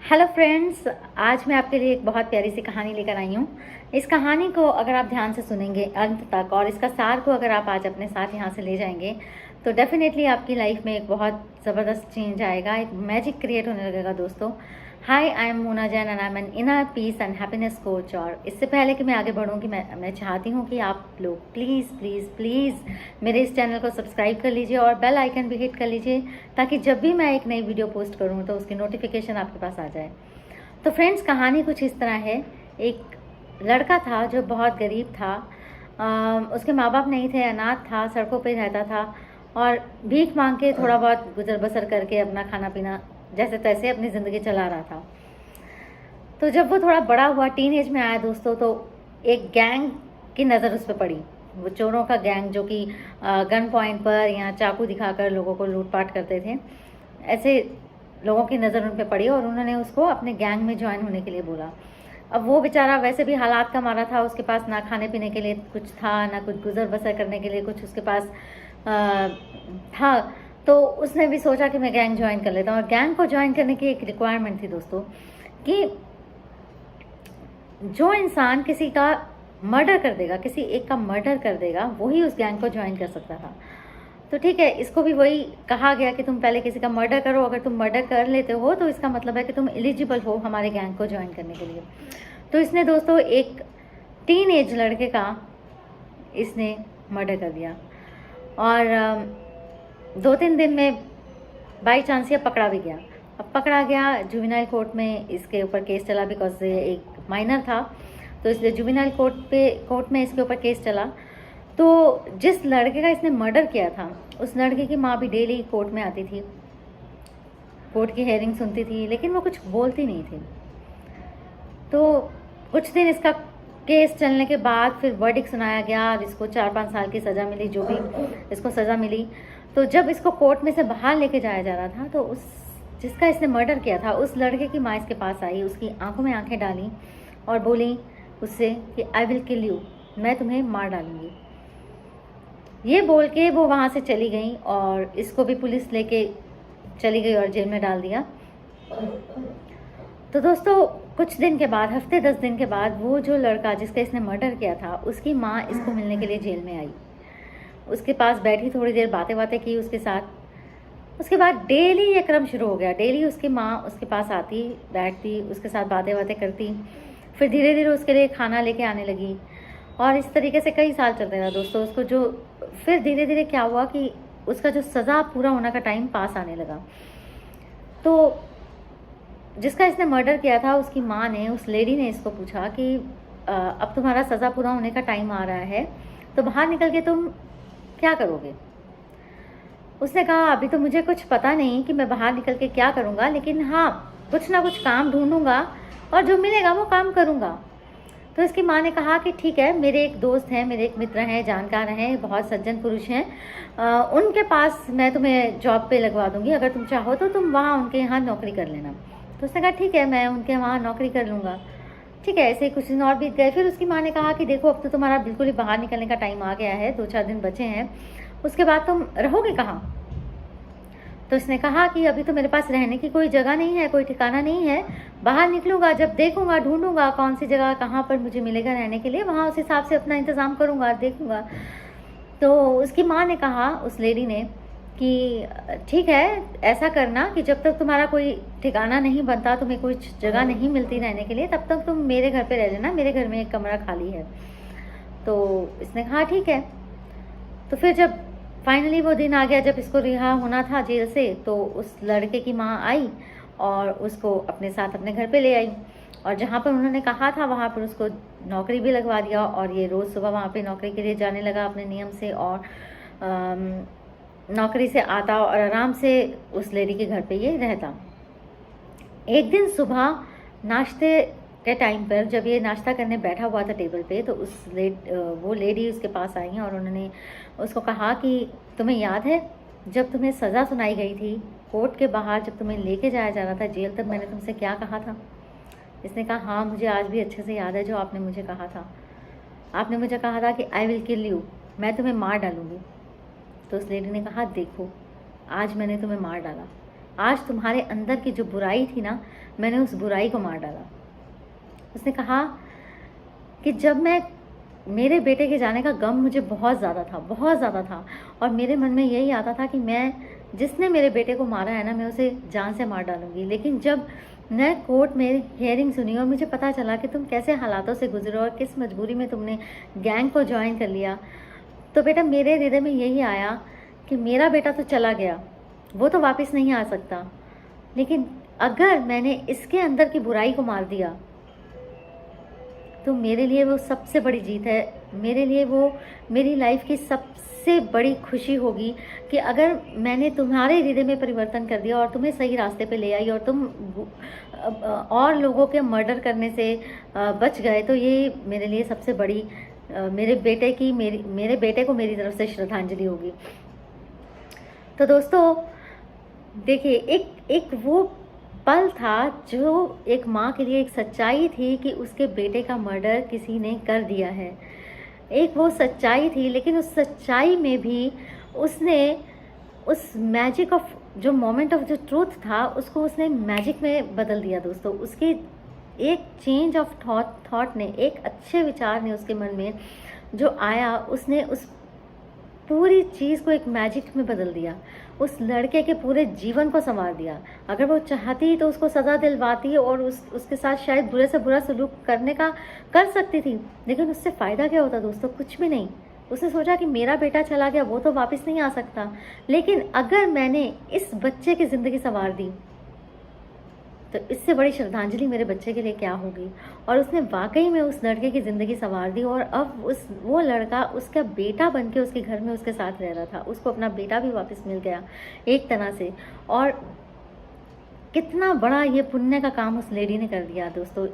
Hello friends, आज मैं आपके लिए एक बहुत प्यारी सी कहानी लेकर आई हूँ। इस कहानी को अगर आप ध्यान से सुनेंगे अंत तक और इसका सार को अगर आप आज अपने साथ यहाँ से ले जाएंगे तो डेफिनेटली आपकी लाइफ में एक बहुत ज़बरदस्त चेंज आएगा, एक मैजिक क्रिएट होने लगेगा। दोस्तों, hi, I am Mona Jain and I am an inner peace and happiness coach. और इससे पहले कि मैं आगे बढ़ूँ कि मैं चाहती हूँ कि आप लोग प्लीज़ प्लीज़ प्लीज़ मेरे इस चैनल को सब्सक्राइब कर लीजिए और बेल आइकन भी हिट कर लीजिए, ताकि जब भी मैं एक नई वीडियो पोस्ट करूँ तो उसकी नोटिफिकेशन आपके पास आ जाए। तो फ्रेंड्स, कहानी कुछ इस तरह है। एक लड़का था जो बहुत गरीब था। उसके माँ बाप नहीं थे, अनाथ था, सड़कों पे रहता था और भीख मांग के थोड़ा बहुत गुजर बसर करके अपना खाना पीना जैसे तैसे अपनी ज़िंदगी चला रहा था। तो जब वो थोड़ा बड़ा हुआ, टीन एज में आया दोस्तों, तो एक गैंग की नज़र उस पर पड़ी। वो चोरों का गैंग जो कि गन पॉइंट पर या चाकू दिखाकर लोगों को लूटपाट करते थे, ऐसे लोगों की नज़र उन पर पड़ी और उन्होंने उसको अपने गैंग में ज्वाइन होने के लिए बोला। अब वो बेचारा वैसे भी हालात का मारा था, उसके पास ना खाने पीने के लिए कुछ था, ना कुछ गुजर बसर करने के लिए कुछ उसके पास था। तो उसने भी सोचा कि मैं गैंग ज्वाइन कर लेता हूँ। और गैंग को ज्वाइन करने की एक रिक्वायरमेंट थी दोस्तों कि जो इंसान किसी का मर्डर कर देगा, किसी एक का मर्डर कर देगा, वही उस गैंग को ज्वाइन कर सकता था। तो ठीक है, इसको भी वही कहा गया कि तुम पहले किसी का मर्डर करो, अगर तुम मर्डर कर लेते हो तो इसका मतलब है कि तुम एलिजिबल हो हमारे गैंग को ज्वाइन करने के लिए। तो इसने दोस्तों एक टीन एज लड़के का इसने मर्डर कर दिया और 2-3 दिन में बाई चांस ये पकड़ा भी गया। अब पकड़ा गया, जुवेनाइल कोर्ट में इसके ऊपर केस चला, बिकॉज ये एक माइनर था, तो इसलिए जुवेनाइल कोर्ट में इसके ऊपर केस चला। तो जिस लड़के का इसने मर्डर किया था, उस लड़के की माँ भी डेली कोर्ट में आती थी, कोर्ट की हेयरिंग सुनती थी, लेकिन वो कुछ बोलती नहीं थी। तो कुछ दिन इसका केस चलने के बाद फिर वर्डिक्ट सुनाया गया और इसको 4-5 साल की सज़ा मिली, जो भी इसको सज़ा मिली। तो जब इसको कोर्ट में से बाहर लेके जाया जा रहा था, तो उस जिसका इसने मर्डर किया था, उस लड़के की माँ इसके पास आई, उसकी आंखों में आंखें डाली और बोली उससे कि आई विल किल यू, मैं तुम्हें मार डालूंगी। ये बोल के वो वहाँ से चली गई और इसको भी पुलिस लेके चली गई और जेल में डाल दिया। तो दोस्तों, कुछ दिन के बाद, हफ्ते 10 दिन के बाद, वो जो लड़का जिसका इसने मर्डर किया था, उसकी माँ इसको मिलने के लिए जेल में आई। उसके पास बैठी, थोड़ी देर बातें की उसके साथ। उसके बाद डेली ये क्रम शुरू हो गया। डेली उसकी माँ उसके पास आती, बैठती, उसके साथ बातें करती। फिर धीरे धीरे उसके लिए खाना लेके आने लगी और इस तरीके से कई साल चलते रहा दोस्तों। उसको जो फिर धीरे धीरे क्या हुआ कि उसका जो सज़ा पूरा होने का टाइम पास आने लगा। तो जिसका इसने मर्डर किया था, उसकी माँ ने, उस लेडी ने इसको पूछा कि अब तुम्हारा सज़ा पूरा होने का टाइम आ रहा है, तो बाहर निकल के तुम क्या करोगे? उसने कहा, अभी तो मुझे कुछ पता नहीं कि मैं बाहर निकल के क्या करूँगा, लेकिन हाँ, कुछ ना कुछ काम ढूंढूंगा और जो मिलेगा वो काम करूँगा। तो इसकी माँ ने कहा कि ठीक है, मेरे एक दोस्त हैं, मेरे एक मित्र हैं, जानकार हैं, बहुत सज्जन पुरुष हैं, उनके पास मैं तुम्हें जॉब पे लगवा दूंगी, अगर तुम चाहो तो तुम वहाँ उनके यहाँ नौकरी कर लेना। तो उसने कहा ठीक है, मैं उनके वहाँ नौकरी कर लूँगा। ठीक है, ऐसे कुछ दिन और बीत गए। फिर उसकी माँ ने कहा कि देखो, अब तो तुम्हारा बिल्कुल ही बाहर निकलने का टाइम आ गया है, 2-4 दिन बचे हैं, उसके बाद तुम रहोगे कहाँ? तो उसने कहा कि अभी तो मेरे पास रहने की कोई जगह नहीं है, कोई ठिकाना नहीं है, बाहर निकलूंगा जब देखूंगा, ढूंढूंगा कौन सी जगह कहाँ पर मुझे मिलेगा रहने के लिए, वहाँ उस हिसाब से अपना इंतज़ाम करूंगा, देखूंगा। तो उसकी माँ ने कहा, उस लेडी ने, कि ठीक है, ऐसा करना कि जब तक तुम्हारा कोई ठिकाना नहीं बनता, तुम्हें कोई जगह नहीं मिलती रहने के लिए, तब तक तुम मेरे घर पे रह लेना, मेरे घर में एक कमरा खाली है। तो इसने कहा ठीक है। तो फिर जब फाइनली वो दिन आ गया जब इसको रिहा होना था जेल से, तो उस लड़के की माँ आई और उसको अपने साथ अपने घर पे ले आई और जहाँ पर उन्होंने कहा था वहाँ पर उसको नौकरी भी लगवा दिया और ये रोज़ सुबह वहाँ पे नौकरी के लिए जाने लगा अपने नियम से और नौकरी से आता और आराम से उस लेडी के घर पे ये रहता। एक दिन सुबह नाश्ते के टाइम पर जब ये नाश्ता करने बैठा हुआ था टेबल पे, तो वो लेडी उसके पास आई और उन्होंने उसको कहा कि तुम्हें याद है जब तुम्हें सज़ा सुनाई गई थी कोर्ट के बाहर, जब तुम्हें लेके जाया जा रहा था जेल, तब मैंने तुमसे क्या कहा था? इसने कहा, हाँ, मुझे आज भी अच्छे से याद है जो आपने मुझे कहा था। आपने मुझे कहा था कि आई विल किल यू, मैं तुम्हें मार डालूंगी। तो उस लेडी ने कहा, देखो, आज मैंने तुम्हें मार डाला। आज तुम्हारे अंदर की जो बुराई थी ना, मैंने उस बुराई को मार डाला। उसने कहा कि जब मेरे बेटे के जाने का गम मुझे बहुत ज़्यादा था और मेरे मन में यही आता था कि जिसने मेरे बेटे को मारा है ना, मैं उसे जान से मार डालूंगी। लेकिन जब मैं कोर्ट में हियरिंग सुनी और मुझे पता चला कि तुम कैसे हालातों से गुजरे और किस मजबूरी में तुमने गैंग को ज्वाइन कर लिया, तो बेटा मेरे हृदय में यही आया कि मेरा बेटा तो चला गया, वो तो वापस नहीं आ सकता, लेकिन अगर मैंने इसके अंदर की बुराई को मार दिया तो मेरे लिए वो सबसे बड़ी जीत है। मेरे लिए वो मेरी लाइफ की सबसे बड़ी खुशी होगी कि अगर मैंने तुम्हारे हृदय में परिवर्तन कर दिया और तुम्हें सही रास्ते पे ले आई और तुम और लोगों के मर्डर करने से बच गए, तो ये मेरे लिए सबसे बड़ी मेरे बेटे को मेरी तरफ से श्रद्धांजलि होगी। तो दोस्तों देखिए, एक वो पल था जो एक माँ के लिए एक सच्चाई थी कि उसके बेटे का मर्डर किसी ने कर दिया है। एक वो सच्चाई थी, लेकिन उस सच्चाई में भी उसने उस मैजिक ऑफ जो मोमेंट ऑफ जो ट्रूथ था उसको उसने मैजिक में बदल दिया। दोस्तों उसके एक चेंज ऑफ थॉट ने, एक अच्छे विचार ने उसके मन में जो आया, उसने उस पूरी चीज़ को एक मैजिक में बदल दिया। उस लड़के के पूरे जीवन को संवार दिया। अगर वो चाहती तो उसको सज़ा दिलवाती और उसके साथ शायद बुरे से बुरा सलूक कर सकती थी, लेकिन उससे फ़ायदा क्या होता दोस्तों? कुछ भी नहीं। उसने सोचा कि मेरा बेटा चला गया, वो तो वापस नहीं आ सकता, लेकिन अगर मैंने इस बच्चे की ज़िंदगी संवार दी तो इससे बड़ी श्रद्धांजलि मेरे बच्चे के लिए क्या होगी। और उसने वाकई में उस लड़के की ज़िंदगी संवार दी और अब वो लड़का उसका बेटा बन के उसके घर में उसके साथ रह रहा था। उसको अपना बेटा भी वापस मिल गया एक तरह से। और कितना बड़ा ये पुण्य का काम उस लेडी ने कर दिया। दोस्तों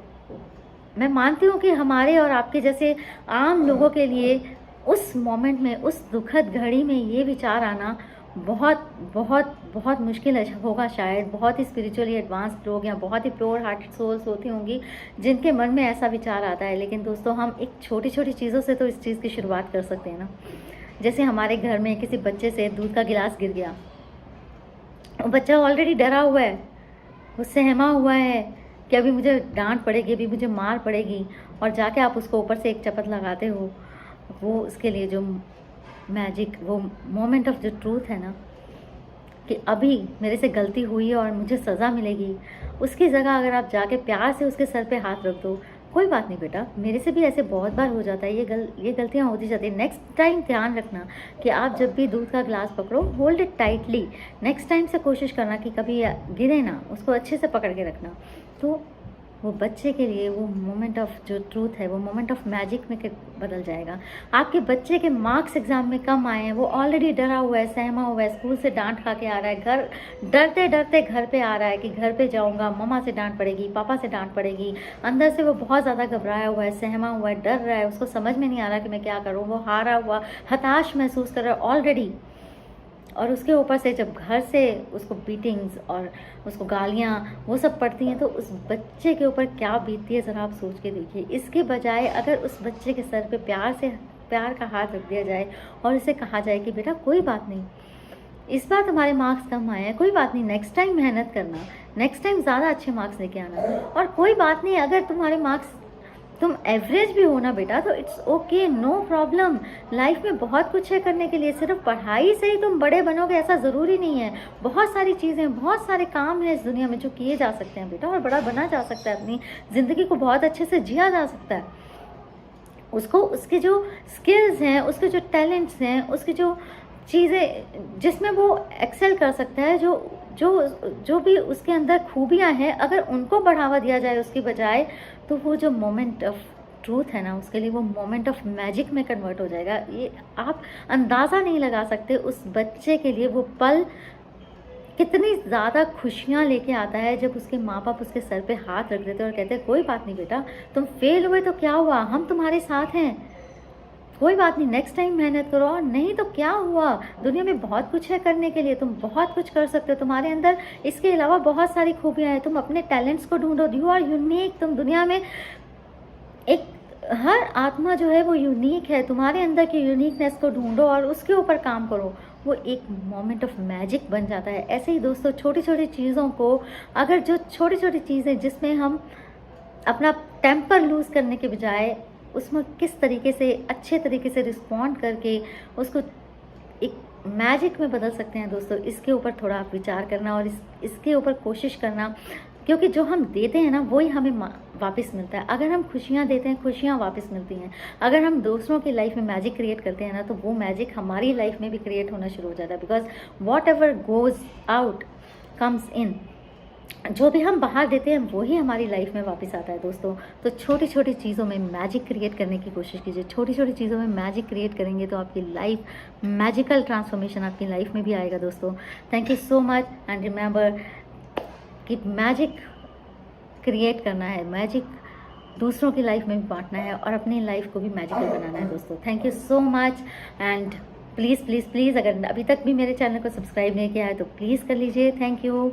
मैं मानती हूँ कि हमारे और आपके जैसे आम लोगों के लिए उस मोमेंट में, उस दुखद घड़ी में ये विचार आना बहुत बहुत बहुत मुश्किल होगा। शायद बहुत ही स्पिरिचुअली एडवांस्ड लोग या बहुत ही प्योर हार्टेड सोल्स होती होंगी जिनके मन में ऐसा विचार आता है। लेकिन दोस्तों हम एक छोटी छोटी चीज़ों से तो इस चीज़ की शुरुआत कर सकते हैं ना। जैसे हमारे घर में किसी बच्चे से दूध का गिलास गिर गया, वो बच्चा ऑलरेडी डरा हुआ है, वो सहमा हुआ है कि अभी मुझे डांट पड़ेगी, अभी मुझे मार पड़ेगी, और जाके आप उसको ऊपर से एक चपत लगाते हो। वो उसके लिए जो मैजिक, वो मोमेंट ऑफ जो ट्रूथ है ना कि अभी मेरे से गलती हुई है और मुझे सज़ा मिलेगी, उसकी जगह अगर आप जाके प्यार से उसके सर पे हाथ रख दो, कोई बात नहीं बेटा, मेरे से भी ऐसे बहुत बार हो जाता है, ये गलतियाँ होती जाती है। नेक्स्ट टाइम ध्यान रखना कि आप जब भी दूध का गिलास पकड़ो, hold it tightly. Next time से कोशिश करना कि कभी गिरे ना, उसको अच्छे से पकड़ के रखना। तो वो बच्चे के लिए वो मोमेंट ऑफ जो ट्रूथ है, वो मोमेंट ऑफ मैजिक में बदल जाएगा। आपके बच्चे के मार्क्स एग्जाम में कम आए हैं, वो ऑलरेडी डरा हुआ है, सहमा हुआ है, स्कूल से डांट खा के आ रहा है, घर डरते डरते घर पे आ रहा है कि घर पे जाऊंगा, मम्मा से डांट पड़ेगी, पापा से डांट पड़ेगी। अंदर से वो बहुत ज़्यादा घबराया हुआ है, सहमा हुआ है, डर रहा है, उसको समझ में नहीं आ रहा कि मैं क्या करूँ। वो हारा हुआ, हताश महसूस कर रहा है ऑलरेडी। और उसके ऊपर से जब घर से उसको बीटिंग्स और उसको गालियाँ वो सब पड़ती हैं, तो उस बच्चे के ऊपर क्या बीतती है ज़रा आप सोच के देखिए। इसके बजाय अगर उस बच्चे के सर पे प्यार का हाथ रख दिया जाए और उसे कहा जाए कि बेटा कोई बात नहीं, इस बार तुम्हारे मार्क्स कम आए हैं, कोई बात नहीं, नेक्स्ट टाइम मेहनत करना, नेक्स्ट टाइम ज़्यादा अच्छे मार्क्स लेके आना, और कोई बात नहीं अगर तुम्हारे मार्क्स तुम एवरेज भी हो ना बेटा, तो it's okay, no problem. Life में बहुत कुछ है करने के लिए, सिर्फ पढ़ाई से ही तुम बड़े बनोगे ऐसा ज़रूरी नहीं है। बहुत सारी चीज़ें, बहुत सारे काम हैं इस दुनिया में जो किए जा सकते हैं बेटा, और बड़ा बना जा सकता है, अपनी ज़िंदगी को बहुत अच्छे से जिया जा सकता है। उसको उसके जो स्किल्स हैं, उसके जो टैलेंट्स हैं, उसकी जो चीज़ें जिसमें वो एक्सेल कर सकता है, जो भी उसके अंदर खूबियाँ हैं, अगर उनको बढ़ावा दिया जाए उसकी बजाय, तो वो जो मोमेंट ऑफ ट्रूथ है ना, उसके लिए वो मोमेंट ऑफ मैजिक में कन्वर्ट हो जाएगा। ये आप अंदाज़ा नहीं लगा सकते उस बच्चे के लिए वो पल कितनी ज़्यादा खुशियाँ लेके आता है जब उसके माँ बाप उसके सर पे हाथ रख देते और कहते हैं कोई बात नहीं बेटा, तुम फेल हुए तो क्या हुआ, हम तुम्हारे साथ हैं, कोई बात नहीं, नेक्स्ट टाइम मेहनत करो, और नहीं तो क्या हुआ, दुनिया में बहुत कुछ है करने के लिए, तुम बहुत कुछ कर सकते हो, तुम्हारे अंदर इसके अलावा बहुत सारी खूबियाँ हैं, तुम अपने टैलेंट्स को ढूंढो, यू आर यूनिक। तुम दुनिया में एक हर आत्मा जो है वो यूनिक है, तुम्हारे अंदर की यूनिकनेस को ढूंढो और उसके ऊपर काम करो, वो एक मोमेंट ऑफ मैजिक बन जाता है। ऐसे ही दोस्तों छोटी छोटी चीज़ों को, अगर जो छोटी छोटी चीज़ें जिसमें हम अपना टेम्पर लूज़ करने के बजाय उसमें किस तरीके से अच्छे तरीके से रिस्पॉन्ड करके उसको एक मैजिक में बदल सकते हैं दोस्तों, इसके ऊपर थोड़ा आप विचार करना और इसके ऊपर कोशिश करना, क्योंकि जो हम देते हैं ना वही हमें वापस मिलता है। अगर हम खुशियाँ देते हैं, खुशियाँ वापस मिलती हैं। अगर हम दूसरों की लाइफ में मैजिक क्रिएट करते हैं ना, तो वो मैजिक हमारी लाइफ में भी क्रिएट होना शुरू हो जाता है। Because what ever goes out comes in, जो भी हम बाहर देते हैं वही हमारी लाइफ में वापस आता है दोस्तों। तो छोटी छोटी चीज़ों में मैजिक क्रिएट करने की कोशिश कीजिए। छोटी छोटी चीज़ों में मैजिक क्रिएट करेंगे तो आपकी लाइफ, मैजिकल ट्रांसफॉर्मेशन आपकी लाइफ में भी आएगा दोस्तों। Thank you so much and remember कि मैजिक क्रिएट करना है, मैजिक दूसरों की लाइफ में भी बांटना है और अपनी लाइफ को भी मैजिकल बनाना है दोस्तों। Thank you so much and please please please, अगर अभी तक भी मेरे चैनल को सब्सक्राइब नहीं किया है तो प्लीज़ कर लीजिए। Thank you.